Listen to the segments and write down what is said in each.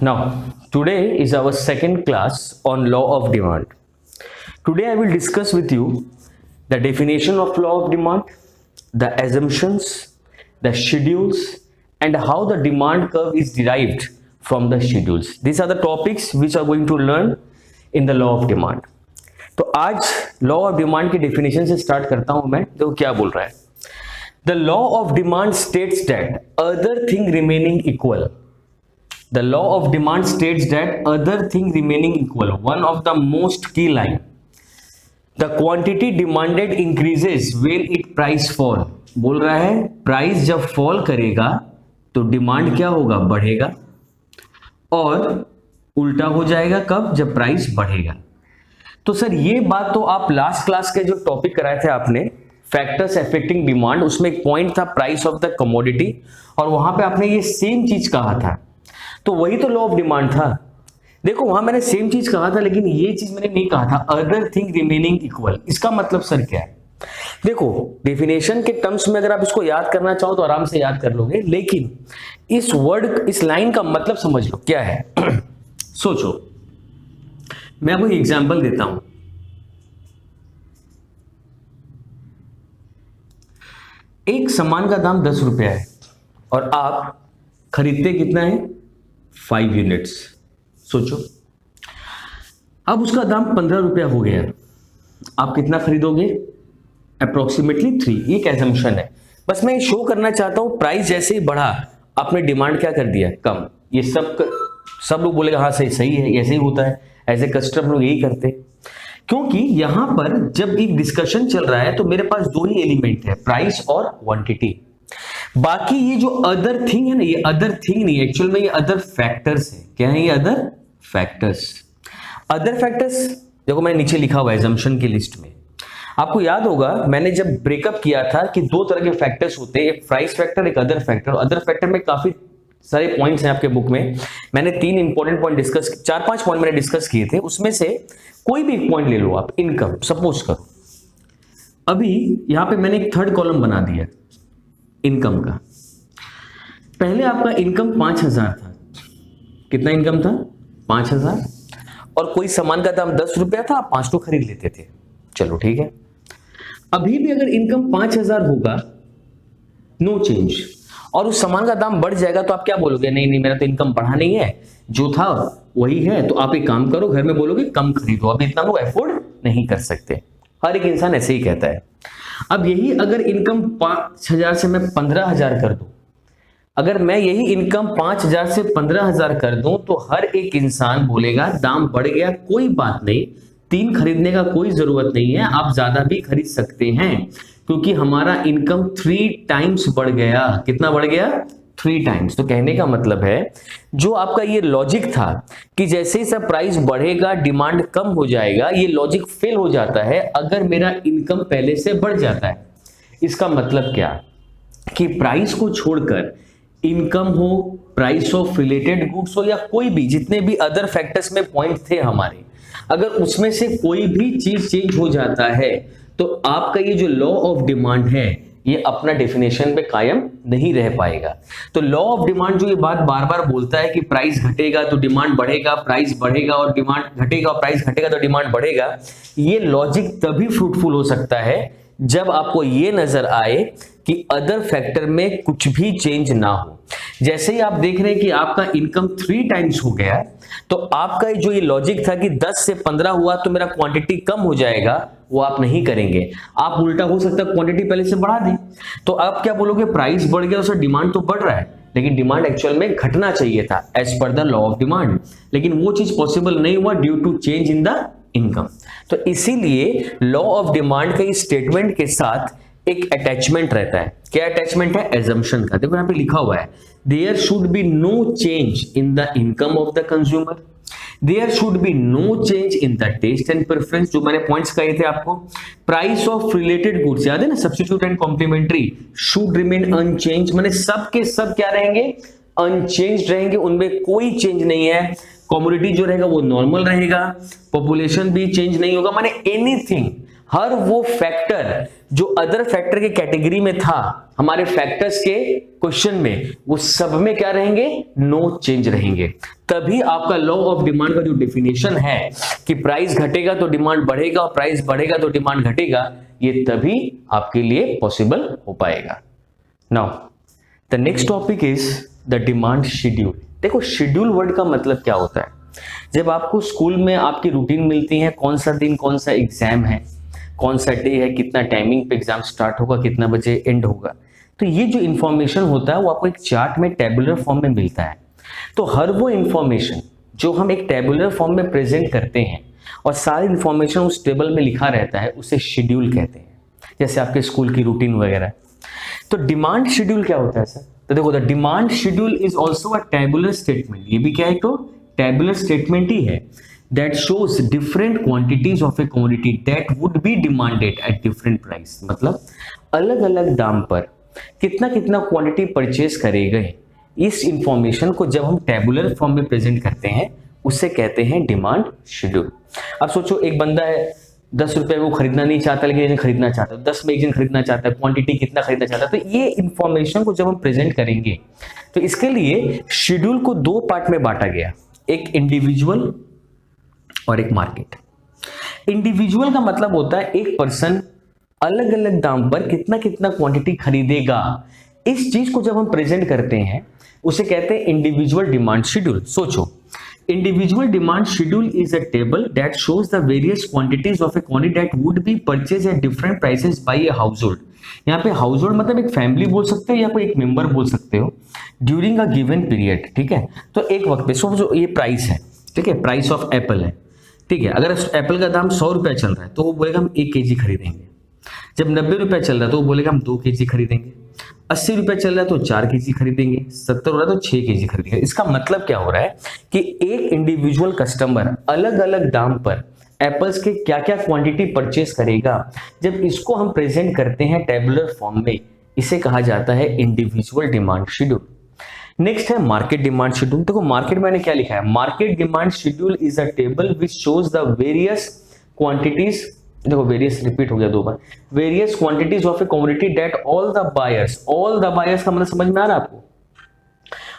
Now, today is our second class on law of demand. Today I will discuss with you the definition of law of demand, the assumptions, the schedules, and how the demand curve is derived from the schedules. These are the topics which are going to learn in the law of demand. तो आज law of demand की definition से start करता हूं मैं। देखो क्या बोल रहा है। The law of demand states that other thing remaining equal, the law of demand states that other thing remaining equal, one of the most key line, the quantity demanded increases when it price fall. बोल रहा है price जब fall करेगा तो demand क्या होगा, बढ़ेगा, और उल्टा हो जाएगा कब, जब प्राइस बढ़ेगा। तो सर ये बात तो आप लास्ट क्लास के जो टॉपिक कराए थे आपने फैक्टर्स अफेक्टिंग डिमांड, उसमें एक पॉइंट था प्राइस ऑफ द कमोडिटी, और वहां पे आपने ये सेम चीज कहा था। तो वही तो लॉ ऑफ डिमांड था। देखो वहां मैंने सेम चीज कहा था, लेकिन ये चीज मैंने नहीं कहा था अदर थिंग रिमेनिंग इक्वल। इसका मतलब सर क्या है? देखो डेफिनेशन के टर्म्स में अगर आप इसको याद करना चाहो तो आराम से याद कर लोगे, लेकिन इस वर्ड, इस लाइन का मतलब समझ लो क्या है। सोचो, मैं आपको एग्जांपल देता हूं। एक सामान का दाम 10 रुपया है और आप खरीदते कितना है, 5 यूनिट्स। सोचो अब उसका दाम 15 रुपया हो गया, आप कितना खरीदोगे, अप्रोक्सीमेटली 3। ये एक एजम्पशन है, बस मैं शो करना चाहता हूं प्राइस जैसे ही बढ़ा आपने डिमांड क्या कर दिया, कम। ये सब लोग बोलेगा हाँ सही सही है, ऐसे ही होता है, ऐसे कस्टमर लोग यही करते। क्योंकि यहां पर जब एक डिस्कशन चल रहा है तो मेरे पास दो ही एलिमेंट है, प्राइस और क्वांटिटी। बाकी ये जो अदर थिंग है ना, ये अदर थिंग नहीं है, एक्चुअल में ये अदर फैक्टर्स है। क्या है ये अदर फैक्टर्स? अदर फैक्टर्स देखो मैंने नीचे लिखा हुआ है assumption की लिस्ट में। आपको याद होगा मैंने जब ब्रेकअप किया था कि दो तरह के फैक्टर्स होते हैं, एक प्राइस फैक्टर, एक अदर फैक्टर। अदर फैक्टर में काफी सारे पॉइंट्स हैं आपके बुक में, मैंने 3 इंपॉर्टेंट पॉइंट डिस्कस, 4-5 पॉइंट मैंने डिस्कस किए थे, उसमें से कोई भी एक पॉइंट ले लो आप। इनकम सपोज करो, अभी यहां पे मैंने एक थर्ड कॉलम बना दिया इनकम का। पहले आपका इनकम 5,000 था। कितना इनकम था, 5,000, और कोई सामान का दाम 10 रुपया था, आप 5 तो खरीद लेते थे। चलो ठीक है, अभी भी अगर इनकम 5,000 होगा, नो चेंज, और उस सामान का दाम बढ़ जाएगा तो आप क्या बोलोगे, नहीं नहीं मेरा तो इनकम बढ़ा नहीं है, जो था वही है। तो आप एक काम करो, घर में बोलोगे कम खरीदो, अब इतना लोग अफोर्ड नहीं कर सकते। हर एक इंसान ऐसे ही कहता है। अब यही अगर इनकम 5,000 से मैं 15,000 कर दूं, अगर मैं यही इनकम 5,000 से 15,000 कर दूं, तो हर एक इंसान बोलेगा दाम बढ़ गया, कोई बात नहीं, 3 खरीदने का कोई जरूरत नहीं है, आप ज्यादा भी खरीद सकते हैं, क्योंकि हमारा इनकम 3 टाइम्स बढ़ गया। कितना बढ़ गया, 3 टाइम्स। तो कहने का मतलब है जो आपका ये लॉजिक था कि जैसे ही सब प्राइस बढ़ेगा डिमांड कम हो जाएगा, ये लॉजिक फेल हो जाता है अगर मेरा इनकम पहले से बढ़ जाता है। इसका मतलब क्या कि प्राइस को छोड़कर इनकम हो, प्राइस ऑफ रिलेटेड गुड्स हो, या कोई भी जितने भी अदर फैक्टर्स में पॉइंट थे हमारे, अगर उसमें से कोई भी चीज चेंज हो जाता है तो आपका ये जो लॉ ऑफ डिमांड है ये अपना डेफिनेशन में कायम नहीं रह पाएगा। तो लॉ ऑफ डिमांड जो ये बात बार बार बोलता है कि प्राइस घटेगा तो डिमांड बढ़ेगा, प्राइस बढ़ेगा और डिमांड घटेगा, और प्राइस घटेगा तो डिमांड बढ़ेगा, ये लॉजिक तभी फ्रूटफुल हो सकता है जब आपको ये नजर आए कि अदर फैक्टर में कुछ भी चेंज ना हो। जैसे ही आप देख रहे हैं कि आपका इनकम 3 टाइम्स हो गया, तो आपका जो ये लॉजिक था कि 10 से 15 हुआ तो मेरा क्वांटिटी कम हो जाएगा, वो आप नहीं करेंगे। आप उल्टा हो सकता है क्वांटिटी पहले से बढ़ा दें, तो आप क्या बोलोगे, प्राइस बढ़ गया तो डिमांड तो बढ़ रहा है, लेकिन डिमांड एक्चुअल में घटना चाहिए था as per the law of demand, लेकिन वो चीज पॉसिबल नहीं हुआ due to change in the income. तो इसीलिए लॉ ऑफ डिमांड के स्टेटमेंट के साथ एक अटैचमेंट रहता है। क्या अटैचमेंट है, एजम्पशन का। देखो यहां पे लिखा हुआ है there should be no change in the income of the consumer, there should be no change in the taste and preference, जो मैंने पॉइंट्स कहे थे आपको। प्राइस ऑफ रिलेटेड गुड्स, याद है ना, substitute and complementary, should remain unchange, माने सब के सब क्या रहेंगे, अनचेंज रहेंगे, उनमें कोई चेंज नहीं है। कमोडिटी जो रहेगा वो नॉर्मल रहेगा, पॉपुलेशन भी चेंज नहीं होगा, माने एनीथिंग, हर वो फैक्टर जो अदर फैक्टर के कैटेगरी में था हमारे फैक्टर्स के क्वेश्चन में, वो सब में क्या रहेंगे, नो चेंज रहेंगे। तभी आपका लॉ ऑफ डिमांड का जो डेफिनेशन है कि प्राइस घटेगा तो डिमांड बढ़ेगा और प्राइस बढ़ेगा तो डिमांड घटेगा, ये तभी आपके लिए पॉसिबल हो पाएगा। Now the next topic is the demand schedule. देखो शेड्यूल वर्ड का मतलब क्या होता है, जब आपको स्कूल में आपकी रूटीन मिलती है, कौन सा दिन कौन सा एग्जाम है, कौन सा डे है, कितना टाइमिंग पे एग्जाम स्टार्ट होगा, कितना बजे एंड होगा, तो ये जो इंफॉर्मेशन होता है वो आपको एक चार्ट में टेबुलर फॉर्म में मिलता है। तो हर वो इंफॉर्मेशन जो हम एक टेबुलर फॉर्म में प्रेजेंट करते हैं और सारी इंफॉर्मेशन उस टेबल में लिखा रहता है, उसे शेड्यूल कहते हैं। जैसे आपके स्कूल की रूटीन वगैरह। तो डिमांड शेड्यूल क्या होता है सर? तो देखो, the demand schedule is also a tabular statement. ये भी क्या है, तो टेबुलर स्टेटमेंट ही है that shows different quantities of a commodity that would be demanded at different price। मतलब अलग अलग दाम पर कितना कितना क्वांटिटी परचेज करे गए, इस इंफॉर्मेशन को जब हम टेबुलर फॉर्म में प्रेजेंट करते हैं उससे कहते हैं डिमांड शेड्यूल। अब सोचो एक बंदा है 10 रुपए वो खरीदना नहीं चाहता लेकिन एक जन खरीदना चाहता है, 10 में एक जन खरीदना चाहता है, क्वांटिटी कितना खरीदना चाहता है। तो ये इंफॉर्मेशन को जब हम प्रेजेंट करेंगे तो इसके लिए शेड्यूल को दो पार्ट में बांटा गया, एक इंडिविजुअल और एक मार्केट। इंडिविजुअल का मतलब होता है एक पर्सन अलग अलग दाम पर कितना कितना क्वांटिटी खरीदेगा, इस चीज को जब हम प्रेजेंट करते हैं उसे कहते हैं इंडिविजुअल डिमांड शेड्यूल। सोचो, individual demand schedule is a table that shows the various quantities of a quantity that would be purchase at different prices by a household. यहाँ पे हाउस होल्ड मतलब एक फैमिली बोल सकते हो या कोई एक मेंबर बोल सकते हो, ड्यूरिंग अ गिवन पीरियड। ठीक है, तो एक वक्त पे सोचो ये प्राइस है, ठीक है, प्राइस ऑफ एप्पल है, ठीक है। अगर एप्पल का दाम 100 रुपया चल रहा है तो वो बोलेगा हम 1 kg खरीदेंगे। जब 90 रुपया चल रहा है तो वो बोलेगा हम 2 kg खरीदेंगे। 80 रुपया चल रहा है तो 4 kg खरीदेंगे। 70 हो रहा है तो 6 kg खरीदेंगे। इसका मतलब क्या हो रहा है कि एक इंडिविजुअल कस्टमर अलग अलग दाम पर एप्पल्स के क्या क्या क्वांटिटी परचेस करेगा, जब इसको हम प्रेजेंट करते हैं टेबुलर फॉर्म में, इसे कहा जाता है इंडिविजुअल डिमांड शेड्यूल। नेक्स्ट है मार्केट डिमांड शेड्यूल। देखो मार्केट मैंने क्या लिखा है, market demand schedule is a table which shows the various quantities, देखो वेरियस रिपीट हो गया 2 बार, various quantities of a commodity that all the buyers का मतलब समझ में आ रहा है आपको,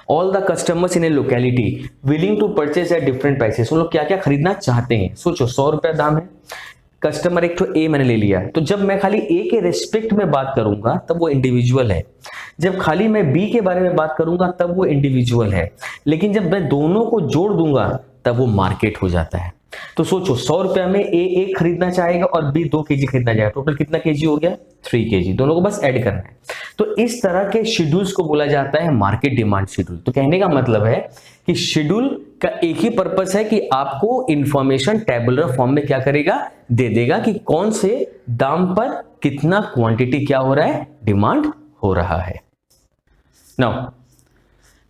all the customers in a locality willing to purchase at different prices, वो लोग क्या क्या खरीदना चाहते हैं। सोचो 100 रुपया दाम है, कस्टमर एक तो ए मैंने ले लिया, तो जब मैं खाली ए के रेस्पेक्ट में बात करूंगा तब वो इंडिविजुअल है, जब खाली मैं बी के बारे में बात करूंगा तब वो इंडिविजुअल है, लेकिन जब मैं दोनों को जोड़ दूंगा तब वो मार्केट हो जाता है। तो सोचो 100 रुपया में ए 1 खरीदना चाहेगा और बी 2 kg खरीदना चाहेगा, टोटल कितना kg हो गया, 3 kg, दोनों को बस ऐड करना है। तो इस तरह के शेड्यूल्स को बोला जाता है मार्केट डिमांड शेड्यूल। तो कहने का मतलब है कि शेड्यूल का एक ही पर्पस है कि आपको इंफॉर्मेशन टेबुलर फॉर्म में क्या करेगा, दे देगा कि कौन से दाम पर कितना क्वांटिटी क्या हो रहा है, डिमांड हो रहा है। नाउ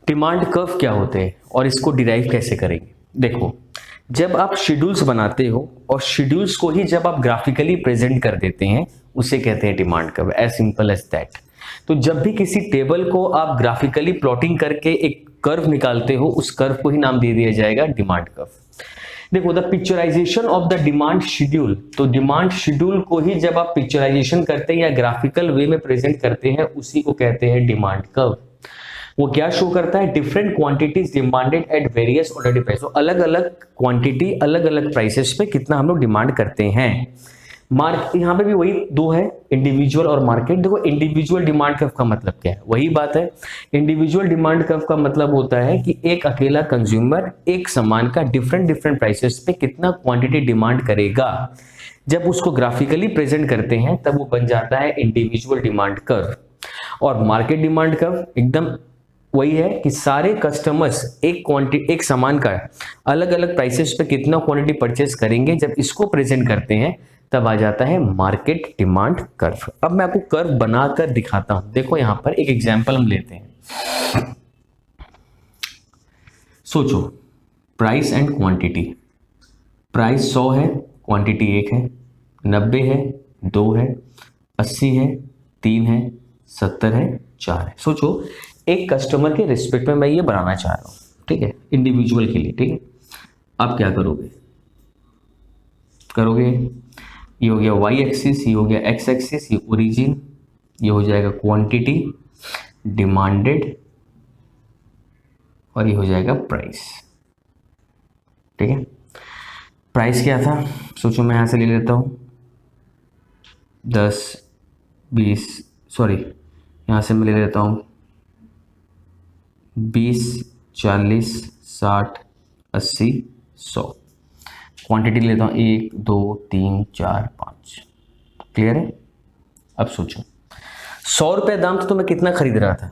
डिमांड कर्व क्या होते हैं और इसको डिराइव कैसे करेंगे। देखो जब आप शेड्यूल्स बनाते हो और शेड्यूल्स को ही जब आप ग्राफिकली प्रेजेंट कर देते हैं उसे कहते हैं demand curve, as simple as that. तो जब भी किसी टेबल को आप ग्राफिकली प्लॉटिंग करके एक कर्व निकालते हो, उस कर्व को ही नाम दे दिया जाएगा डिमांड कर्व। देखो the picturisation of the demand schedule, तो डिमांड शेड्यूल को ही जब आप पिक्चराइजेशन करते हैं या ग्राफिकल वे में प्रेजेंट करते हैं उसी को कहते हैं डिमांड कर्व। वो क्या शो करता है, different quantities demanded at various order price, तो अलग अलग क्वांटिटी अलग अलग प्राइसेस पे कितना हम लोग डिमांड करते हैं। यहाँ पे भी वही 2 है, इंडिविजुअल और मार्केट। देखो इंडिविजुअल डिमांड कर्व का मतलब क्या है, वही बात है। इंडिविजुअल डिमांड कर्व का मतलब होता है कि एक अकेला कंज्यूमर एक सामान का डिफरेंट प्राइसेस पे कितना क्वांटिटी डिमांड करेगा, जब उसको ग्राफिकली प्रेजेंट करते हैं तब वो बन जाता है इंडिविजुअल डिमांड कर्व। और मार्केट डिमांड कर्व एकदम वही है कि सारे कस्टमर्स एक सामान का अलग अलग प्राइसेस पे कितना क्वांटिटी परचेस करेंगे, जब इसको प्रेजेंट करते हैं तब आ जाता है मार्केट डिमांड कर्व। अब मैं आपको कर्व बनाकर दिखाता हूं। देखो यहां पर एक एग्जांपल हम लेते हैं। सोचो प्राइस एंड क्वांटिटी, प्राइस 100 है, क्वांटिटी 1 है, 90 है, 2 है, 80 है, 3 है, 70 है, 4 है। सोचो एक कस्टमर के रिस्पेक्ट में मैं ये बनाना चाह रहा हूं, ठीक है, इंडिविजुअल के लिए। ठीक है, आप क्या करोगे ये हो गया वाई एक्सिस, ये हो गया एक्स एक्सिस, ये ओरिजिन, ये हो जाएगा क्वांटिटी डिमांडेड, और ये हो जाएगा प्राइस। ठीक है, प्राइस क्या था सोचो, मैं यहाँ से ले लेता हूँ 10 20, सॉरी यहाँ से मैं ले लेता हूँ 20 40 60 80 100। क्वांटिटी लेता हूँ 1 2 3 4 5। क्लियर है? अब सोचो 100 रुपये दाम तो मैं कितना खरीद रहा था,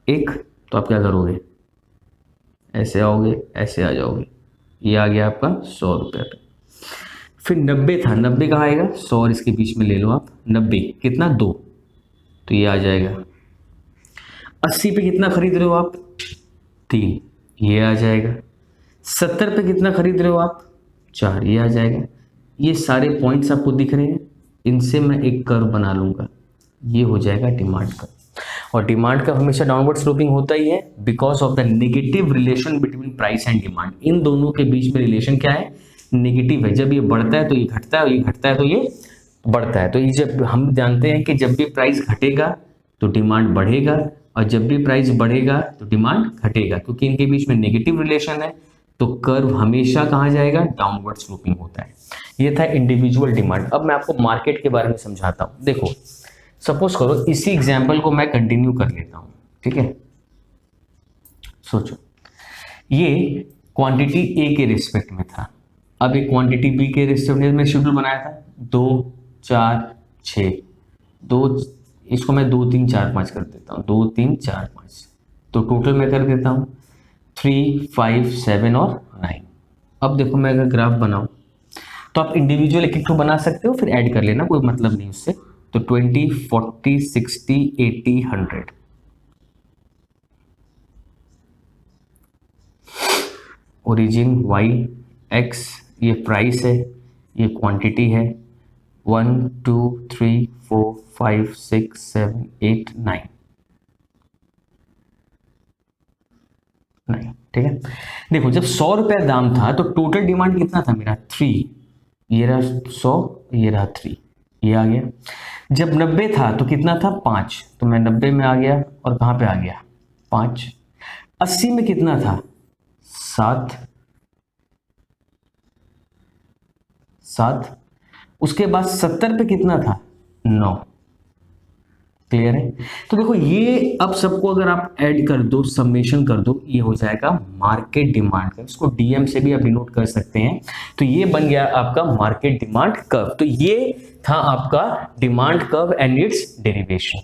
एक, तो आप क्या करोगे, ऐसे आओगे, ऐसे आ जाओगे, ये आ गया आपका 100 रुपये पे। फिर 90 था, 90 कहाँ आएगा, 100 और इसके बीच में ले लो आप, 90 कितना 2, तो ये आ जाएगा। 80 पे कितना खरीद रहे हो आप, 3, ये आ जाएगा। 70 पे कितना खरीद रहे हो आप, 4, ये आ जाएगा। ये सारे पॉइंट्स आपको दिख रहे हैं, इनसे मैं एक कर्व बना लूँगा, ये हो जाएगा डिमांड कर्व। और डिमांड कर्व हमेशा डाउनवर्ड स्लोपिंग होता ही है because of the negative relation between price and demand. इन दोनों के बीच में रिलेशन क्या है, नेगेटिव है। जब ये बढ़ता है तो ये घटता है, और ये घटता है तो ये बढ़ता है। तो ये जब हम जानते हैं कि जब भी प्राइस घटेगा तो डिमांड बढ़ेगा, और जब भी प्राइस बढ़ेगा तो डिमांड घटेगा, क्योंकि इनके बीच में नेगेटिव रिलेशन है। तो कर्व हमेशा कहाँ जाएगा, डाउनवर्ड स्लोपिंग होता है। ये था इंडिविजुअल डिमांड। अब मैं आपको मार्केट के बारे में समझाता हूँ। देखो सपोज करो इसी एग्जाम्पल को मैं कंटिन्यू कर लेता हूँ, ठीक है। सोचो ये क्वांटिटी ए के रिस्पेक्ट में था, अब एक क्वांटिटी बी के रिस्पेक्ट में मैं शेड्यूल बनाया था 2 4 6, 2, इसको मैं 2 3 4 5 कर देता हूँ, 2 3 4 5, तो टोटल मैं कर देता हूँ 3 5 7 और 9। अब देखो मैं अगर ग्राफ बनाऊँ तो आप इंडिविजुअल एक एक को बना सकते हो, फिर ऐड कर लेना, कोई मतलब नहीं उससे। तो 20 40 60 80 100, ओरिजिन वाई एक्स, ये प्राइस है, ये क्वांटिटी है, 1 2 3 4 5 6 7 8 9, ठीक है। देखो जब 100 रुपये दाम था तो टोटल डिमांड कितना था मेरा, 3, ये रहा 100, ये रहा 3, ये आ गया। जब 90 था तो कितना था, 5, तो मैं 90 में आ गया, और कहाँ पे आ गया 5। 80 में कितना था, 7, उसके बाद 70 पे कितना था, 9। क्लियर है? तो देखो ये अब सबको अगर आप ऐड कर दो, समेशन कर दो, ये हो जाएगा मार्केट डिमांड कर्व। इसको डीएम से भी आप डिनोट कर सकते हैं। तो ये बन गया आपका मार्केट डिमांड कर्व। तो ये था आपका demand curve and it's derivation.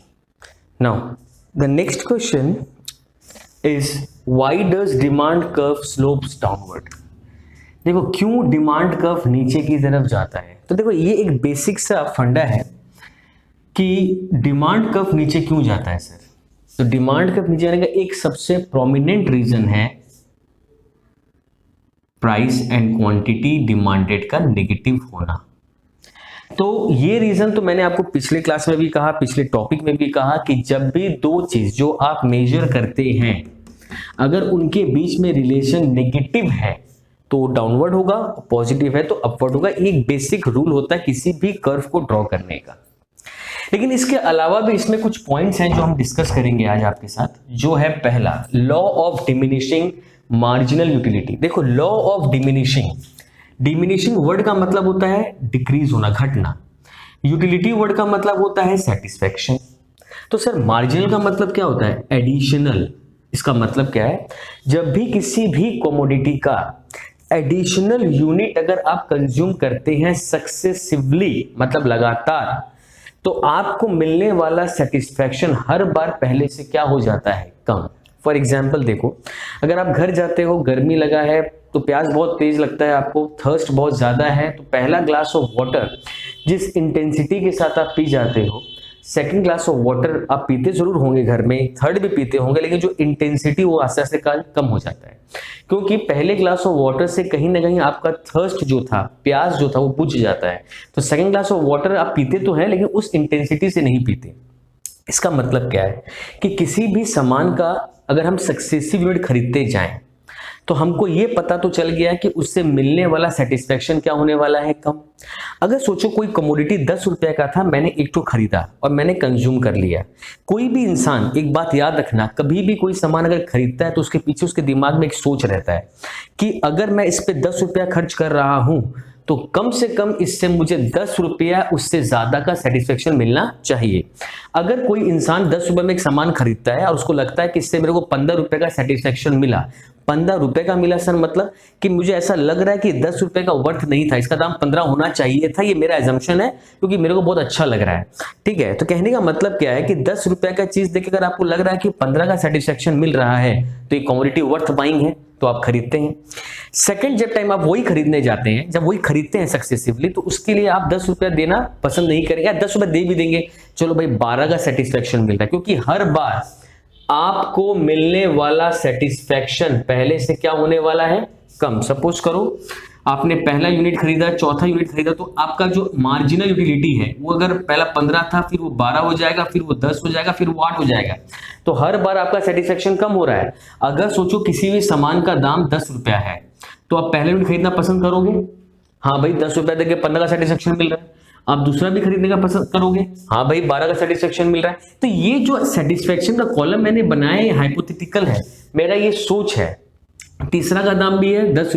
Now the next question is why does demand curve slopes downward. देखो क्यों डिमांड कर्व नीचे की तरफ जाता है। तो देखो ये एक बेसिक सा फंडा है कि डिमांड कर्व नीचे क्यों जाता है सर। तो डिमांड कर्व नीचे जाने का एक सबसे प्रोमिनेंट रीजन है प्राइस एंड क्वांटिटी डिमांडेड का नेगेटिव होना। तो ये रीजन तो मैंने आपको पिछले क्लास में भी कहा, पिछले टॉपिक में भी कहा कि जब भी दो चीज जो आप मेजर करते हैं अगर उनके बीच में रिलेशन नेगेटिव है तो डाउनवर्ड होगा, पॉजिटिव है तो अपवर्ड होगा। एक बेसिक रूल होता है किसी भी कर्व को ड्रॉ करने का। लेकिन इसके अलावा भी इसमें कुछ पॉइंट्स हैं जो हम डिस्कस करेंगे आज आपके साथ, जो है पहला law of diminishing marginal utility. देखो लॉ ऑफ डिमिनिशिंग वर्ड का मतलब होता है डिक्रीज होना, घटना। यूटिलिटी वर्ड का मतलब होता है सेटिस्फैक्शन। तो सर मार्जिनल का मतलब क्या होता है, एडिशनल। इसका मतलब क्या है, जब भी किसी भी कमोडिटी का एडिशनल यूनिट अगर आप कंज्यूम करते हैं सक्सेसिवली, मतलब लगातार, तो आपको मिलने वाला सेटिस्फैक्शन हर बार पहले से क्या हो जाता है, कम। फॉर एग्जाम्पल देखो, अगर आप घर जाते हो, गर्मी लगा है तो प्यास बहुत तेज लगता है आपको, थर्स्ट बहुत ज्यादा है, तो पहला ग्लास ऑफ वाटर जिस इंटेंसिटी के साथ आप पी जाते हो, सेकंड ग्लास ऑफ वाटर आप पीते जरूर होंगे घर में, थर्ड भी पीते होंगे, लेकिन जो इंटेंसिटी वो आस्ते आस्ते कम हो जाता है, क्योंकि पहले ग्लास ऑफ वाटर से कहीं ना कहीं आपका थर्स्ट जो था, प्यास जो था, वो बुझ जाता है। तो सेकंड ग्लास ऑफ वाटर आप पीते तो हैं लेकिन उस इंटेंसिटी से नहीं पीते। इसका मतलब क्या है कि किसी भी सामान का अगर हम सक्सेसिव यूनिट खरीदते जाएं तो हमको ये पता तो चल गया कि उससे मिलने वाला सेटिस्फेक्शन क्या होने वाला है, कम। अगर सोचो कोई कमोडिटी 10 रुपए का था, मैंने एक तो खरीदा और मैंने कंज्यूम कर लिया। कोई भी इंसान, एक बात याद रखना, कभी भी कोई सामान अगर खरीदता है तो उसके पीछे उसके दिमाग में एक सोच रहता है कि अगर मैं इस पे 10 रुपया खर्च कर रहा हूं तो कम से कम इससे मुझे 10 रुपया उससे ज्यादा का सेटिस्फेक्शन मिलना चाहिए। अगर कोई इंसान 10 रुपए में एक सामान खरीदता है और उसको लगता है कि इससे मेरे को 15 रुपए का सेटिस्फेक्शन मिला, 15 रुपए का मिला सर, मतलब कि मुझे ऐसा लग रहा है कि 10 रुपए का वर्थ नहीं था, इसका दाम 15 होना चाहिए था, ये मेरा एजम्पशन है क्योंकि मेरे को बहुत अच्छा लग रहा है। ठीक है, तो कहने का मतलब क्या है कि 10 रुपए का चीज देख अगर आपको लग रहा है कि 15 का सेटिस्फेक्शन मिल रहा है तो ये कमोडिटी वर्थ बाइंग है, तो आप खरीदते हैं। सेकंड, जब टाइम आप वही खरीदने जाते हैं, जब वही खरीदते हैं सक्सेसिवली, तो उसके लिए आप 10 रुपया देना पसंद नहीं करेंगे, 10 रुपया दे भी देंगे, चलो भाई 12 का सेटिस्फेक्शन मिल रहा है, क्योंकि हर बार आपको मिलने वाला सेटिस्फेक्शन पहले से क्या होने वाला है, कम। सपोज करो आपने पहला यूनिट खरीदा, चौथा यूनिट खरीदा, तो आपका जो मार्जिनल यूटिलिटी है वो अगर पहला 15 था, फिर वो 12 हो जाएगा, फिर वो 10 हो जाएगा, फिर वो 8 हो जाएगा, तो हर बार आपका सेटिस्फेक्शन कम हो रहा है। अगर सोचो किसी भी सामान का दाम 10 रुपया है तो आप पहले यूनिट खरीदना पसंद करोगे, हाँ भाई 10 रुपया देके 15 का सेटिस्फेक्शन मिल रहा है। आप दूसरा भी खरीदने का पसंद करोगे, हाँ भाई 12 का सेटिस्फेक्शन मिल रहा है। तो ये जो सेटिस्फेक्शन का कॉलम मैंने बनाया है हाइपोथेटिकल है, मेरा ये सोच है। तीसरा का दाम भी है 10,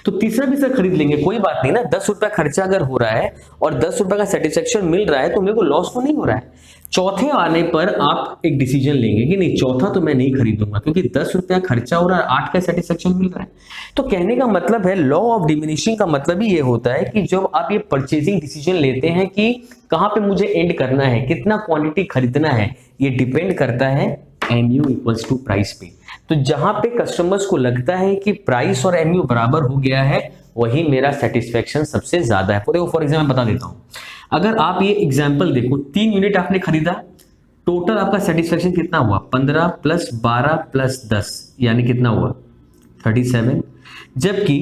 तो तीसरा भी सर खरीद लेंगे, कोई बात नहीं ना, 10 रुपया खर्चा अगर हो रहा है और 10 रुपया का सेटिस्फेक्शन मिल रहा है तो मेरे को लॉस तो नहीं हो रहा है। चौथे आने पर आप एक डिसीजन लेंगे कि नहीं, चौथा तो मैं नहीं खरीदूंगा क्योंकि 10 रुपया खर्चा हो रहा है, 8 का सेटिस्फेक्शन मिल रहा है। तो कहने का मतलब है, लॉ ऑफ डिमिनिशिंग का मतलब ही ये होता है कि जब आप ये परचेजिंग डिसीजन लेते हैं कि कहां पे मुझे एंड करना है, कितना क्वांटिटी खरीदना है, ये डिपेंड करता है MU इक्वल्स टू प्राइस पे। तो जहां पे कस्टमर्स को लगता है कि प्राइस और MU बराबर हो गया है, वही मेरा सेटिस्फेक्शन सबसे ज्यादा है। फॉर एग्जाम्पल बता देता हूं, अगर आप ये एग्जाम्पल देखो, 3 यूनिट आपने खरीदा, टोटल आपका सेटिस्फेक्शन कितना हुआ, 15 प्लस 12 प्लस 10 यानी कितना हुआ, 37, जबकि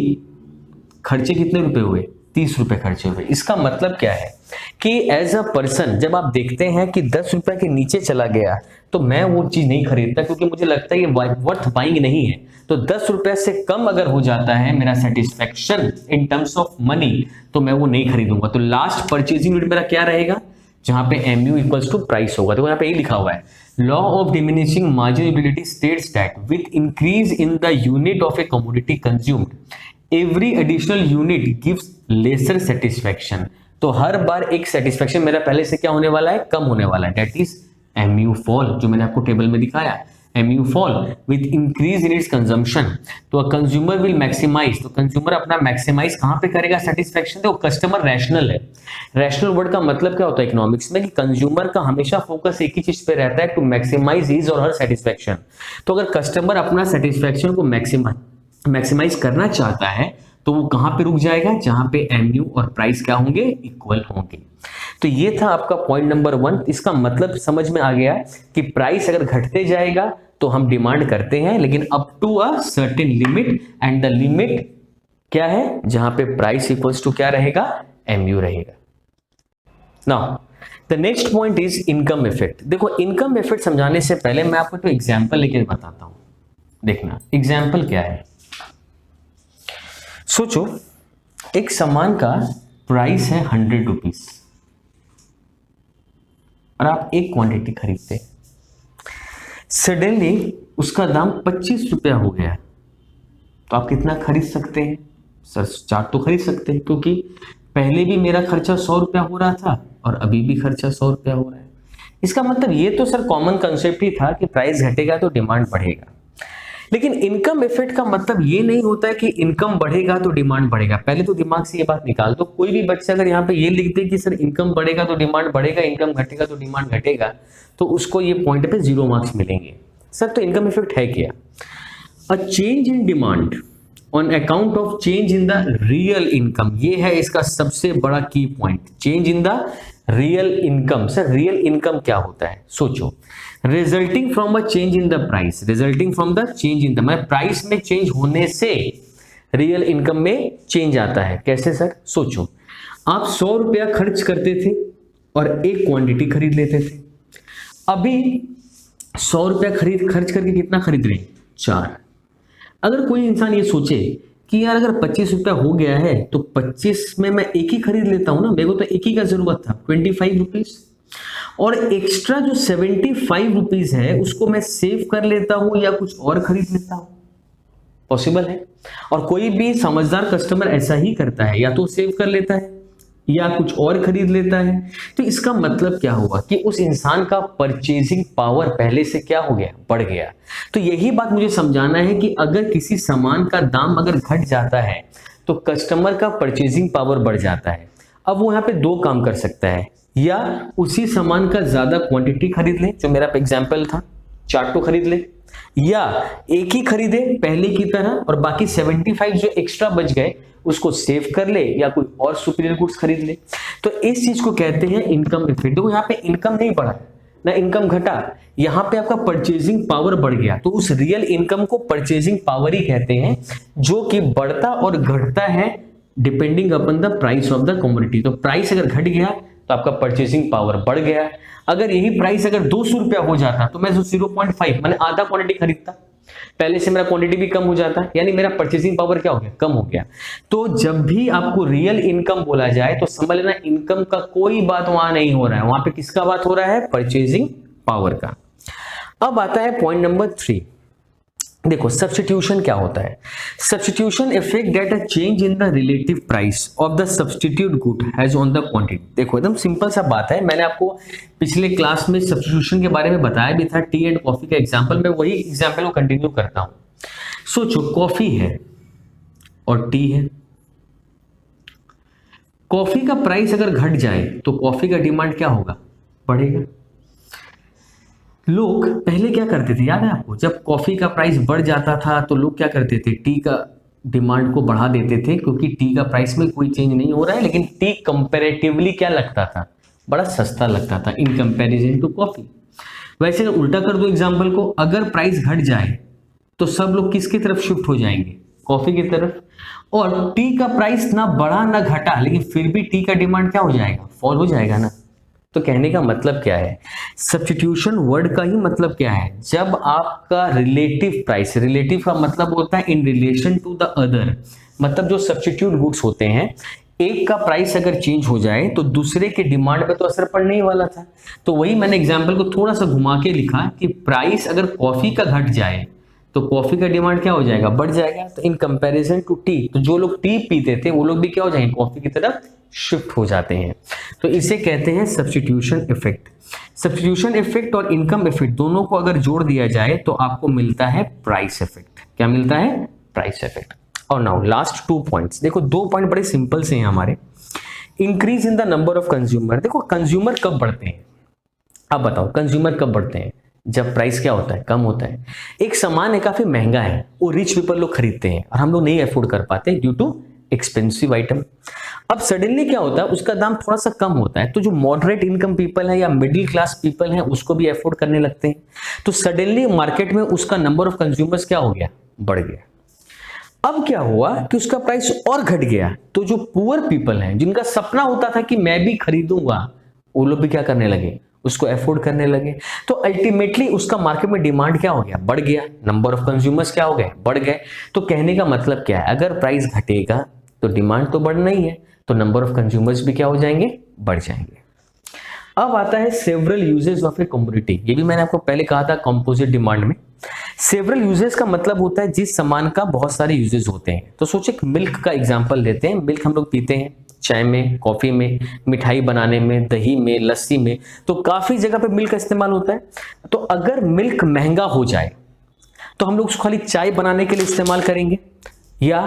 खर्चे कितने रुपए हुए, 30 रुपए खर्चे हुए। इसका मतलब क्या है कि एज अ पर्सन जब आप देखते हैं कि 10 रुपए के नीचे चला गया तो मैं वो चीज नहीं खरीदता क्योंकि मुझे लगता है ये वर्थ बाइंग नहीं है। तो 10 रुपए से कम अगर हो जाता है मेरा satisfaction in terms of money तो मैं वो नहीं खरीदूंगा। तो लास्ट परचेजिंग यूनिट मेरा क्या रहेगा, जहां पे MU इक्वल्स टू प्राइस होगा। तो यहाँ पे ये लिखा हुआ है, law of diminishing margin utility states that with increase in the unit of a commodity consumed every additional unit gives lesser satisfaction. तो हर बार एक सेटिस्फेक्शन मेरा पहले से क्या होने वाला है, कम होने वाला है, दैट इज MU फॉल, जो मैंने आपको टेबल में दिखाया, MU fall with increase in its consumption. तो कंज्यूमर विल मैक्सिमाइज, तो कंज्यूमर अपना मैक्सिमाइज कहां पे करेगा सेटिस्फेक्शन। देखो कस्टमर रैशनल है, रैशनल वर्ड का मतलब क्या होता है इकोनॉमिक्स में कि कंज्यूमर का हमेशा फोकस एक ही चीज पे रहता है, टू मैक्सिमाइज हिज और हर सेटिस्फेक्शन। तो अगर कस्टमर अपना सेटिस्फेक्शन को मैक्सिमाइज करना चाहता है तो वो कहां पे रुक जाएगा, जहां पे MU और प्राइस क्या होंगे, इक्वल होंगे। तो ये था आपका पॉइंट नंबर 1। इसका मतलब समझ में आ गया कि प्राइस अगर घटते जाएगा तो हम डिमांड करते हैं, लेकिन up to a certain limit, and the limit क्या है, जहां पे प्राइस इक्वल्स टू क्या रहेगा, MU रहेगा। Now the next point is income effect. देखो इनकम इफेक्ट समझाने से पहले मैं आपको तो एग्जाम्पल लेके बताता हूं। देखना एग्जाम्पल क्या है। सोचो एक सामान का प्राइस है 100 रुपीज और आप एक क्वांटिटी खरीदते, सडनली उसका दाम 25 रुपया हो गया, तो आप कितना खरीद सकते हैं, सर 4 तो खरीद सकते हैं, क्योंकि पहले भी मेरा खर्चा 100 रुपया हो रहा था और अभी भी खर्चा 100 रुपया हो रहा है। इसका मतलब ये तो सर कॉमन कंसेप्ट ही था कि प्राइस घटेगा तो डिमांड बढ़ेगा। लेकिन इनकम इफेक्ट का मतलब ये नहीं होता है कि इनकम बढ़ेगा तो डिमांड बढ़ेगा। पहले तो दिमाग से ये बात निकाल दो, कोई भी बच्चा अगर यहाँ पे ये लिख दे कि सर इनकम बढ़ेगा तो डिमांड बढ़ेगा, इनकम घटेगा तो डिमांड घटेगा, तो उसको ये पॉइंट पे 0 मार्क्स मिलेंगे। सर तो इनकम इफेक्ट है क्या, a change in demand on account of change in the real income. ये है इसका सबसे बड़ा की point, change in the real income. Sir real income क्या होता है, सोचो, resulting from a change in the price, resulting from the change in the, मतलब प्राइस में चेंज होने से रियल इनकम में चेंज आता है। कैसे सर, सोचो आप 100 रुपया खर्च करते थे और एक क्वांटिटी खरीद लेते थे, अभी 100 रुपया खर्च करके कितना खरीद रहे हैं, 4। अगर कोई इंसान ये सोचे कि यार अगर 25 रुपया हो गया है तो 25 में मैं एक ही खरीद लेता हूं ना, मेरे को तो एक ही का जरूरत था 25 रुपीज, और एक्स्ट्रा जो 75 रुपीज है उसको मैं सेव कर लेता हूं या कुछ और खरीद लेता हूं, पॉसिबल है। और कोई भी समझदार कस्टमर ऐसा ही करता है, या तो सेव कर लेता है या कुछ और खरीद लेता है। तो इसका मतलब क्या हुआ कि उस इंसान का परचेजिंग पावर पहले से क्या हो गया, बढ़ गया। तो यही बात मुझे समझाना है कि अगर किसी सामान का दाम अगर घट जाता है तो कस्टमर का परचेजिंग पावर बढ़ जाता है। अब वो यहाँ पे दो काम कर सकता है, या उसी सामान का ज्यादा क्वांटिटी खरीद ले, जो मेरा एग्जाम्पल था, चार्टो खरीद ले, या एक ही खरीदे पहले की तरह और बाकी 75 जो एक्स्ट्रा बच गए उसको सेव कर ले, या कोई और सुपीरियर गुड्स खरीद ले। तो इस चीज को कहते हैं इनकम इफेक्ट। देखो यहाँ पे इनकम नहीं बढ़ा ना इनकम घटा, यहाँ पे आपका परचेजिंग पावर बढ़ गया। तो उस रियल इनकम को परचेजिंग पावर ही कहते हैं, जो कि बढ़ता और घटता है depending upon the price of the commodity. तो प्राइस अगर घट गया तो आपका परचेजिंग पावर बढ़ गया। अगर यही प्राइस अगर 200 रुपया हो जाता तो मैं 0.5 मैंने आधा क्वांटिटी खरीदता, पहले से मेरा क्वांटिटी भी कम हो जाता, यानी मेरा परचेसिंग पावर क्या हो गया, कम हो गया। तो जब भी आपको रियल इनकम बोला जाए तो समझ लेना इनकम का कोई बात वहां नहीं हो रहा है, वहां पे किसका बात हो रहा है, परचेसिंग पावर का। अब आता है पॉइंट नंबर 3। देखो सब्स्टिट्यूशन क्या होता है। Substitution effect that a change in the relative price of the substitute good has on the quantity. देखो एकदम सिंपल सा बात है, मैंने आपको पिछले क्लास में सब्स्टिट्यूशन के बारे में बताया भी था, टी एंड कॉफी का एग्जांपल। मैं वही एग्जांपल को कंटिन्यू करता हूं। सोचो कॉफी है और टी है, कॉफी का प्राइस अगर घट जाए तो कॉफी का डिमांड क्या होगा, बढ़ेगा। लोग पहले क्या करते थे, याद है आपको, जब कॉफी का प्राइस बढ़ जाता था तो लोग क्या करते थे, टी का डिमांड को बढ़ा देते थे, क्योंकि टी का प्राइस में कोई चेंज नहीं हो रहा है, लेकिन टी कंपैरेटिवली क्या लगता था, बड़ा सस्ता लगता था इन कंपैरिजन टू कॉफी। वैसे अगर उल्टा कर दो एग्जांपल को, अगर प्राइस घट जाए तो सब लोग किसकी तरफ शिफ्ट हो जाएंगे, कॉफी की तरफ। और टी का प्राइस ना बढ़ा ना घटा, लेकिन फिर भी टी का डिमांड क्या हो जाएगा, फॉल हो जाएगा ना। तो कहने का मतलब क्या है, सब्स्टिट्यूशन वर्ड का ही मतलब क्या है, जब आपका रिलेटिव प्राइस, रिलेटिव का मतलब होता है in relation to the other, मतलब जो सब्स्टिट्यूट गुड्स होते हैं, एक का प्राइस अगर चेंज हो जाए तो दूसरे के डिमांड पे तो असर पड़ने ही वाला था। तो वही मैंने एग्जाम्पल को थोड़ा सा घुमा के लिखा कि प्राइस अगर कॉफी का घट जाए तो कॉफी का डिमांड क्या हो जाएगा, बढ़ जाएगा। तो इन कंपैरिजन टू टी, तो जो लोग टी पीते थे वो लोग भी क्या हो जाएंगे, कॉफी की तरफ शिफ्ट हो जाते हैं। तो इसे कहते हैं सब्स्टिट्यूशन इफेक्ट। सब्स्टिट्यूशन इफेक्ट और इनकम इफेक्ट दोनों को अगर जोड़ दिया जाए तो आपको मिलता है प्राइस इफेक्ट। क्या मिलता है, प्राइस इफेक्ट। और नाउ लास्ट 2 पॉइंट्स। देखो 2 पॉइंट बड़े सिंपल से हैं हमारे। Increase in the number of consumer. देखो कंज्यूमर कब बढ़ते हैं, आप बताओ कंज्यूमर कब बढ़ते हैं, जब प्राइस क्या होता है, कम होता है। एक सामान है काफी महंगा है, वो रिच पीपल लोग खरीदते हैं और हम लोग नहीं अफोर्ड कर पाते ड्यू टू एक्सपेंसिव आइटम। अब सडनली क्या होता है, उसका दाम थोड़ा सा कम होता है, तो जो मॉडरेट इनकम पीपल है या मिडिल क्लास पीपल है उसको भी अफोर्ड करने लगते हैं। तो सडनली मार्केट में उसका नंबर ऑफ कंज्यूमर्स क्या हो गया, बढ़ गया। अब क्या हुआ कि उसका प्राइस और घट गया, तो जो पुअर पीपल हैं जिनका सपना होता था कि मैं भी खरीदूंगा, वो लोग भी क्या करने लगे, उसको अफोर्ड करने लगे। तो अल्टीमेटली उसका मार्केट में डिमांड क्या हो गया, बढ़ गया, नंबर ऑफ कंज्यूमर्स क्या हो गए, बढ़ गए। तो कहने का मतलब क्या है, अगर प्राइस घटेगा तो डिमांड तो बढ़ना ही है, तो नंबर ऑफ कंज्यूमर्स भी क्या हो जाएंगे, बढ़ जाएंगे। अब आता है several uses of a commodity. ये भी मैंने आपको पहले कहा था कंपोजिट डिमांड में। सेवरल यूजेस का मतलब होता है जिस सामान का बहुत सारे यूजेस होते हैं। तो सोचिए मिल्क का एग्जांपल लेते हैं। मिल्क हम लोग पीते हैं चाय में, कॉफी में, मिठाई बनाने में, दही में, लस्सी में, तो काफी जगह पे मिल्क का इस्तेमाल होता है। तो अगर मिल्क महंगा हो जाए तो हम लोग उसको खाली चाय बनाने के लिए इस्तेमाल करेंगे या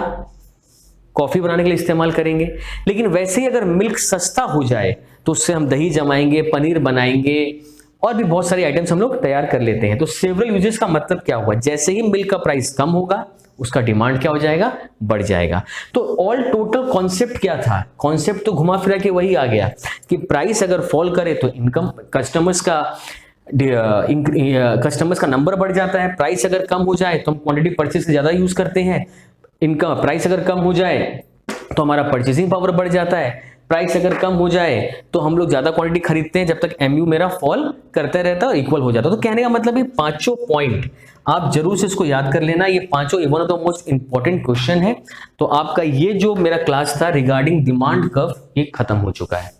कॉफी बनाने के लिए इस्तेमाल करेंगे। लेकिन वैसे ही अगर मिल्क सस्ता हो जाए तो उससे हम दही जमाएंगे, पनीर बनाएंगे और भी बहुत सारे आइटम्स हम लोग तैयार कर लेते हैं। तो सेवरल यूजेस का मतलब क्या हुआ, जैसे ही मिल्क का प्राइस कम होगा उसका डिमांड क्या हो जाएगा, बढ़ जाएगा। तो ऑल टोटल कॉन्सेप्ट क्या था, कॉन्सेप्ट तो घुमा फिरा के वही आ गया कि प्राइस अगर फॉल करे तो इनकम, कस्टमर्स का नंबर बढ़ जाता है। प्राइस अगर कम हो जाए तो हम क्वांटिटी परचेज से ज्यादा यूज करते हैं। इनकम प्राइस अगर कम हो जाए तो हमारा परचेसिंग पावर बढ़ जाता है। प्राइस अगर कम हो जाए तो हम लोग ज्यादा क्वांटिटी खरीदते हैं, जब तक एमयू मेरा फॉल करता रहता है और इक्वल हो जाता है। तो कहने का मतलब ये पांचों पॉइंट आप जरूर से इसको याद कर लेना, ये पांचों one of the most important question है। तो आपका ये जो मेरा क्लास था रिगार्डिंग डिमांड कर्व ये खत्म हो चुका है।